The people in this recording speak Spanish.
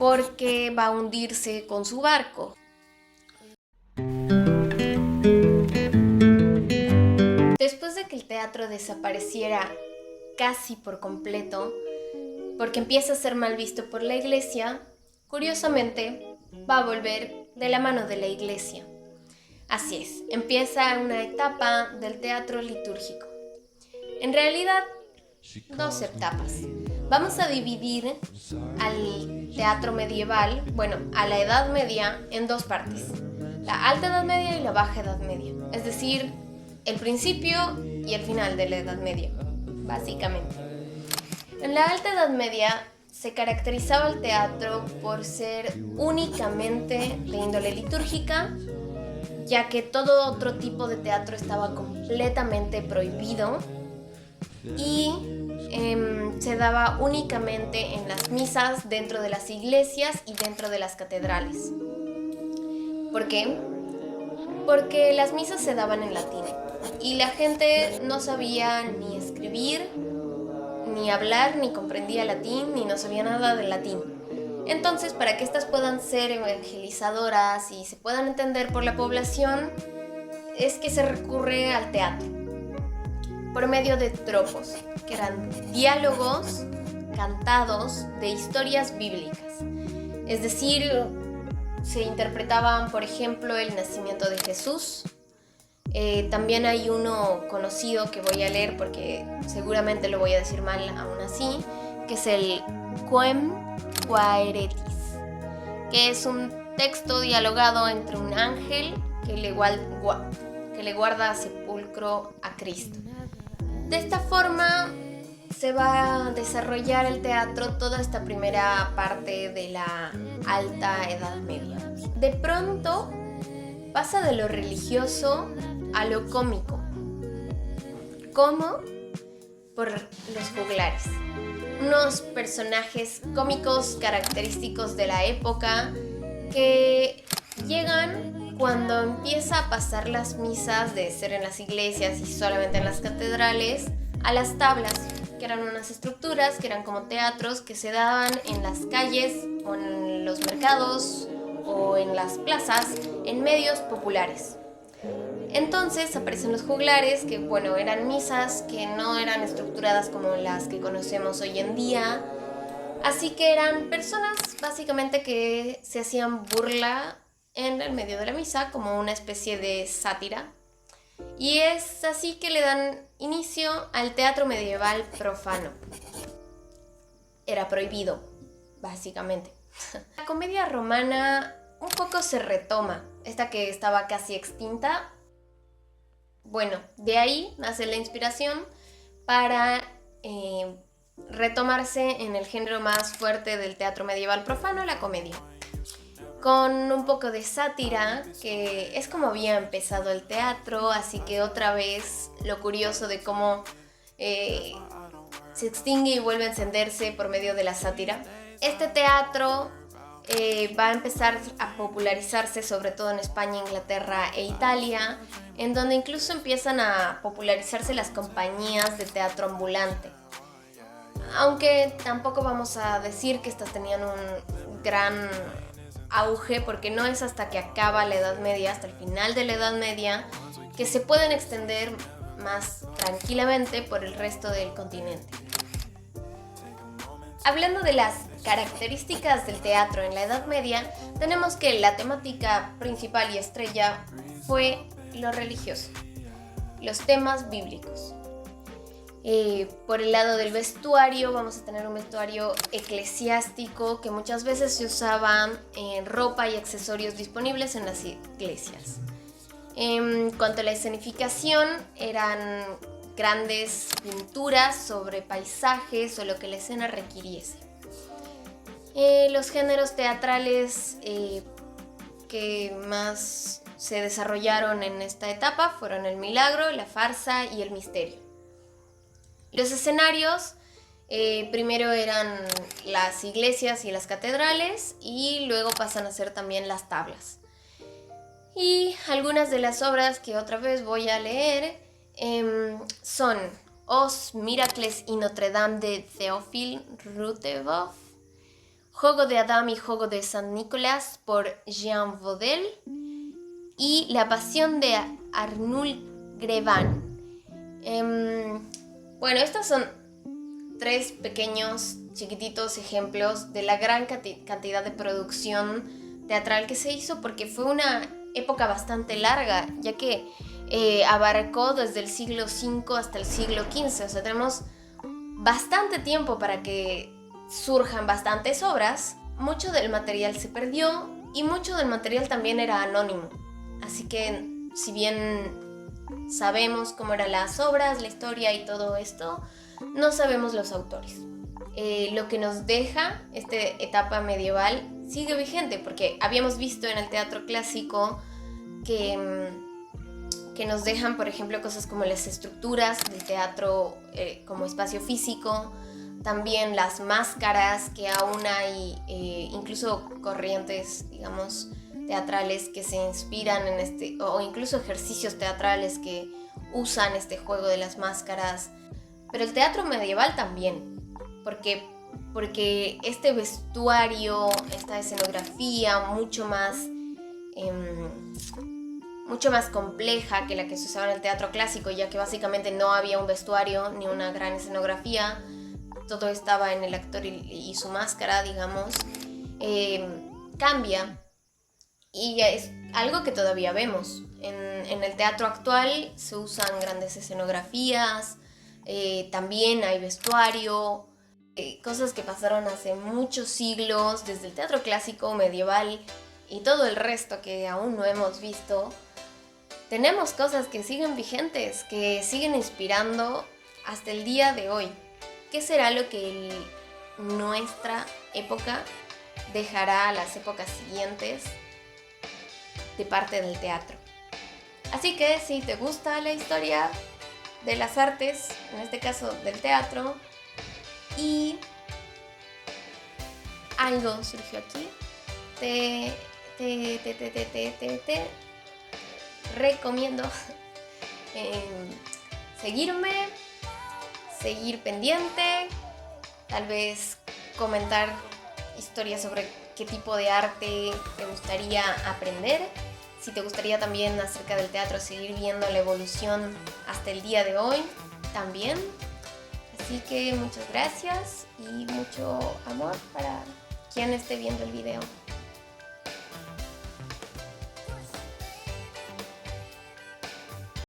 porque va a hundirse con su barco. Después de que el teatro desapareciera casi por completo, porque empieza a ser mal visto por la iglesia, curiosamente va a volver de la mano de la iglesia. Así es, empieza una etapa del teatro litúrgico. En realidad, dos etapas. Vamos a dividir al teatro medieval, a la Edad Media, en dos partes. La Alta Edad Media y la Baja Edad Media. Es decir, el principio y el final de la Edad Media, básicamente. En la Alta Edad Media se caracterizaba el teatro por ser únicamente de índole litúrgica, ya que todo otro tipo de teatro estaba completamente prohibido y se daba únicamente en las misas, dentro de las iglesias y dentro de las catedrales. ¿Por qué? Porque las misas se daban en latín y la gente no sabía ni escribir, ni hablar, ni comprendía latín, ni no sabía nada de latín. Entonces, para que estas puedan ser evangelizadoras y se puedan entender por la población, es que se recurre al teatro por medio de tropos, que eran diálogos cantados de historias bíblicas. Es decir, se interpretaban, por ejemplo, el nacimiento de Jesús. También hay uno conocido que voy a leer porque seguramente lo voy a decir mal aún así, que es el Quem Quaeretis, que es un texto dialogado entre un ángel que le guarda sepulcro a Cristo. De esta forma se va a desarrollar el teatro toda esta primera parte de la Alta Edad Media. De pronto pasa de lo religioso a lo cómico. ¿Cómo? Por los juglares. Unos personajes cómicos característicos de la época que llegan cuando empieza a pasar las misas de ser en las iglesias y solamente en las catedrales a las tablas, que eran unas estructuras que eran como teatros que se daban en las calles o en los mercados o en las plazas en medios populares. Entonces aparecen los juglares, que eran misas que no eran estructuradas como las que conocemos hoy en día, así que eran personas básicamente que se hacían burla en el medio de la misa como una especie de sátira, y es así que le dan inicio al teatro medieval profano. Era prohibido, básicamente. La comedia romana un poco se retoma, esta que estaba casi extinta. De ahí nace la inspiración para retomarse en el género más fuerte del teatro medieval profano, la comedia. Con un poco de sátira, que es como había empezado el teatro, así que otra vez lo curioso de cómo se extingue y vuelve a encenderse por medio de la sátira. Este teatro va a empezar a popularizarse sobre todo en España, Inglaterra e Italia, en donde incluso empiezan a popularizarse las compañías de teatro ambulante. Aunque tampoco vamos a decir que estas tenían un gran auge, porque no es hasta que acaba la Edad Media, hasta el final de la Edad Media, que se pueden extender más tranquilamente por el resto del continente. Hablando de las características del teatro en la Edad Media, tenemos que la temática principal y estrella fue lo religioso, los temas bíblicos. Por el lado del vestuario, vamos a tener un vestuario eclesiástico que muchas veces se usaban ropa y accesorios disponibles en las iglesias. En cuanto a la escenificación, eran grandes pinturas sobre paisajes o lo que la escena requiriese. Los géneros teatrales que más se desarrollaron en esta etapa fueron el milagro, la farsa y el misterio. Los escenarios primero eran las iglesias y las catedrales, y luego pasan a ser también las tablas. Y algunas de las obras que otra vez voy a leer son Os Miracles in Notre Dame de Théophile Routebeuf, Juego de Adam y Juego de San Nicolás por Jean Vaudel y La Pasión de Arnoul Grevan. Bueno, estos son 3 pequeños, chiquititos ejemplos de la gran cantidad de producción teatral que se hizo, porque fue una época bastante larga, ya que abarcó desde el siglo V hasta el siglo XV. O sea, tenemos bastante tiempo para que surjan bastantes obras. Mucho del material se perdió y mucho del material también era anónimo. Así que, si bien sabemos cómo eran las obras, la historia y todo esto, no sabemos los autores. Lo que nos deja esta etapa medieval sigue vigente, porque habíamos visto en el teatro clásico que nos dejan, por ejemplo, cosas como las estructuras del teatro como espacio físico, también las máscaras, que aún hay incluso corrientes, digamos, teatrales que se inspiran en o incluso ejercicios teatrales que usan este juego de las máscaras. Pero el teatro medieval también, porque este vestuario, esta escenografía mucho más compleja que la que se usaba en el teatro clásico, ya que básicamente no había un vestuario ni una gran escenografía, todo estaba en el actor y su máscara, digamos, cambia. Y es algo que todavía vemos. En el teatro actual se usan grandes escenografías, también hay vestuario, cosas que pasaron hace muchos siglos, desde el teatro clásico, medieval y todo el resto que aún no hemos visto. Tenemos cosas que siguen vigentes, que siguen inspirando hasta el día de hoy. ¿Qué será lo que nuestra época dejará a las épocas siguientes de parte del teatro? Así que si te gusta la historia de las artes, en este caso del teatro, y algo surgió aquí, te recomiendo seguirme, seguir pendiente, tal vez comentar historias sobre qué tipo de arte te gustaría aprender, si te gustaría también acerca del teatro seguir viendo la evolución hasta el día de hoy también. Así que muchas gracias y mucho amor para quien esté viendo el video.